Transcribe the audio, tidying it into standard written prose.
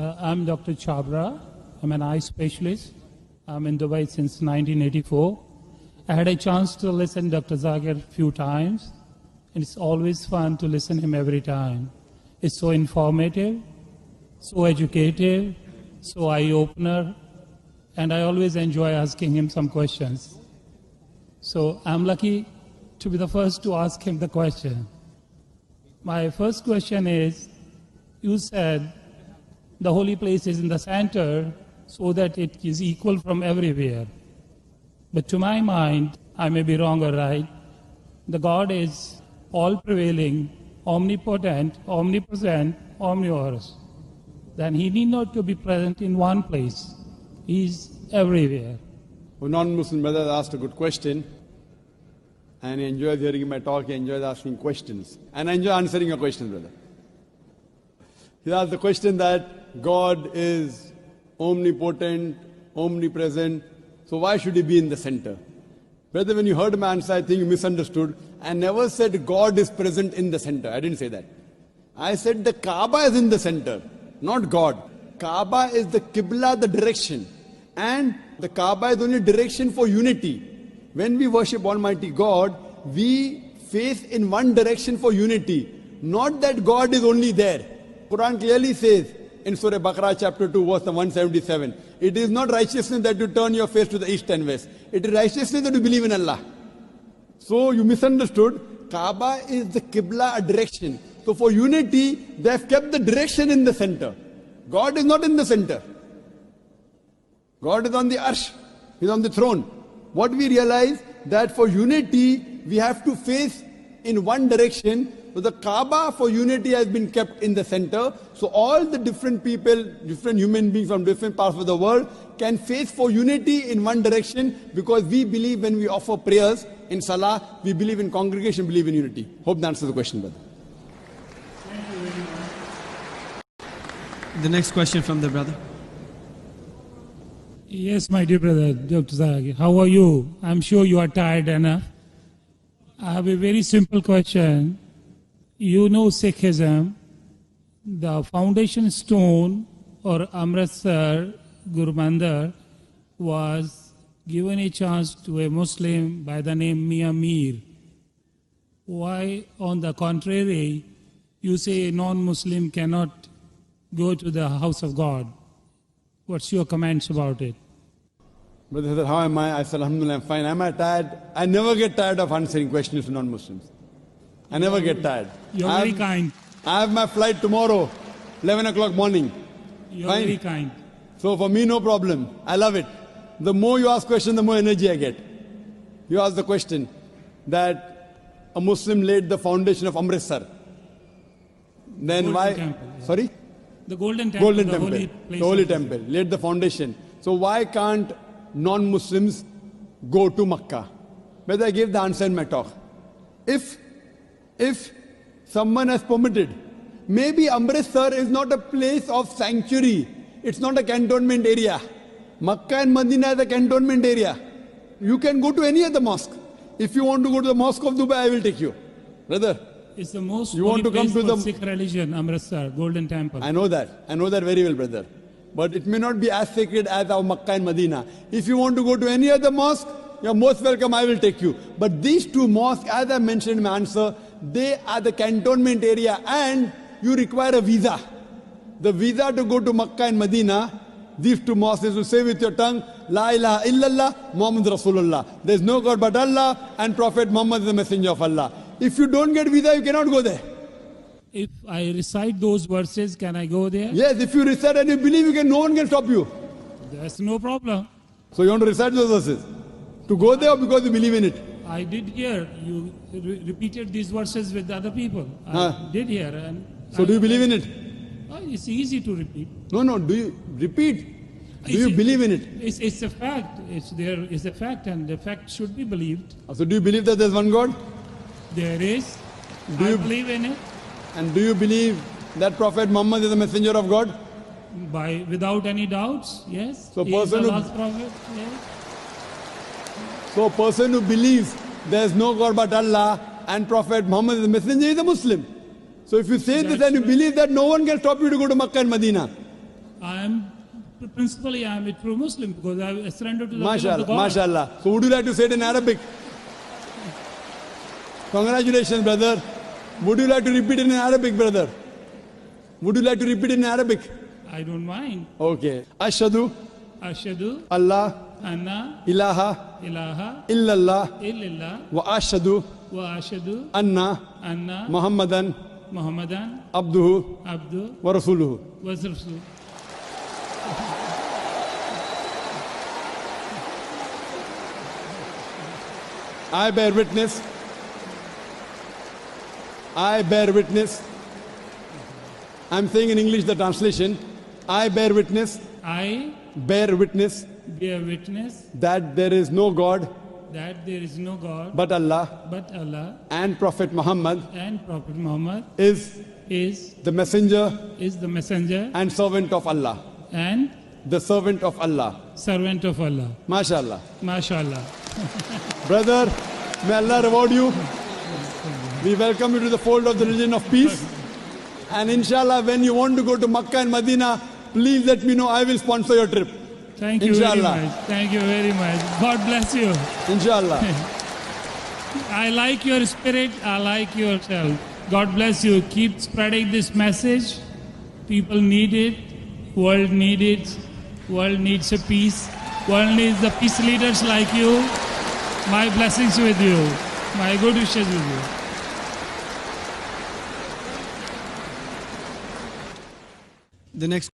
I'm Dr. Chabra. I'm an eye specialist. I'm in Dubai since 1984. I had a chance to listen to Dr. Zakir a few times, and it's always fun to listen to him every time. It's so informative, so educative, so eye-opener, and I always enjoy asking him some questions. So I'm lucky to be the first to ask him the question. My first question is, you said the holy place is in the center so that it is equal from everywhere. But to my mind, I may be wrong or right, the God is all-prevailing, omnipotent, omnipresent, omnivorous. Then he need not to be present in one place. He is everywhere. A non-Muslim brother asked a good question, and I enjoyed hearing my talk. He enjoyed asking questions, and I enjoy answering your questions, brother. He asked the question that God is omnipotent, omnipresent, so why should he be in the center? Brother, when you heard my answer, I think you misunderstood. I never said God is present in the center. I didn't say that. I said the Kaaba is in the center, not God. Kaaba is the Qibla, the direction. And the Kaaba is only direction for unity. When we worship Almighty God, we face in one direction for unity. Not that God is only there. Quran clearly says in Surah Baqarah chapter 2 verse 177, it is not righteousness that you turn your face to the east and west. It is righteousness that you believe in Allah. So you misunderstood. Kaaba is the Qibla, a direction. So for unity, they have kept the direction in the center. God is not in the center. God is on the arsh. He is on the throne. What we realize that for unity, we have to face in one direction. So the Kaaba for unity has been kept in the center. So all the different people, different human beings from different parts of the world can face for unity in one direction, because we believe when we offer prayers in Salah, we believe in congregation, believe in unity. Hope that answers the question, brother. The next question from the brother. Yes, my dear brother, Dr. Zakir, how are you? I'm sure you are tired enough. I have a very simple question. You know Sikhism, the foundation stone or Amritsar Guru Mandir was given a chance to a Muslim by the name Mia Mir. Why, on the contrary, you say a non-Muslim cannot go to the house of God? What's your comments about it? Brother said, how am I? I said, Alhamdulillah, I'm fine. Am I tired? I never get tired of answering questions to non-Muslims. I never get tired. You're very kind. I have my flight tomorrow, 11 o'clock morning. You're very kind. So for me, no problem. I love it. The more you ask questions, the more energy I get. You ask the question that a Muslim laid the foundation of Amritsar. Then why? Temple, yeah. Sorry? The Golden Temple. Golden the Temple. Holy place The Holy Temple. Laid the foundation. So why can't non-Muslims go to Makkah? But I gave the answer in my talk. If someone has permitted, maybe Amritsar is not a place of sanctuary. It's not a cantonment area. Makkah and Medina is a cantonment area. You can go to any other mosque. If you want to go to the Mosque of Dubai, I will take you. Brother, It's the most you want to come to the Sikh religion, Amritsar, Golden Temple. I know that. I know that very well, brother. But it may not be as sacred as our Makkah and Medina. If you want to go to any other mosque, you're most welcome, I will take you. But these two mosques, as I mentioned in my answer, they are the cantonment area, and you require a visa. The visa to go to Makkah and Medina, these two mosques, is to say with your tongue, La ilaha illallah, Muhammad Rasulullah. There is no God but Allah, and Prophet Muhammad is the messenger of Allah. If you don't get visa, you cannot go there. If I recite those verses, can I go there? Yes, if you recite and you believe, you can. No one can stop you. There's no problem. So you want to recite those verses? To go there or because you believe in it? I did hear you repeated these verses with other people. I did hear. And So do you believe in it? It's easy to repeat. No, do you repeat? Do you believe in it? It's a fact. It's a fact, and the fact should be believed. So do you believe that there's one God? There is. Do I you- believe in it. And do you believe that Prophet Muhammad is a messenger of God? Without any doubts, yes. So He is the person who- last prophet, yes. So a person who believes there's no God but Allah and Prophet Muhammad is a messenger is a Muslim. So if you say this and you believe that, no one can stop you to go to Makkah and Medina. Principally I am a true Muslim because I surrendered to the will of the MashaAllah, God. MashaAllah. So would you like to say it in Arabic? Congratulations, brother. Would you like to repeat it in Arabic, brother? Would you like to repeat it in Arabic? I don't mind. Okay. Ashhadu Ashhadu Allah anna ilaha ilaha illallah illallah wa ashhadu wa ashhadu anna anna Muhammadan Muhammadan abduhu abdu wa rasuluhu. wa rasul. I bear witness. I bear witness. I'm saying in English the translation. I bear witness. I Bear witness bear witness that there is no God that there is no God but Allah, but Allah, and Prophet Muhammad and Prophet Muhammad is is the messenger the messenger and servant of Allah. and The servant of Allah. servant of Allah. MashaAllah. MashaAllah. Brother, may Allah reward you. We welcome you to the fold of the religion of peace. And inshallah, when you want to go to Makkah and Medina, please let me know. I will sponsor your trip. Thank you very Inshallah. much. Thank you very much. God bless you. Inshallah. I like your spirit. I like yourself. God bless you. Keep spreading this message. People need it. World need it. World needs a peace. World needs the peace leaders like you. My blessings with you. My good wishes with you. The next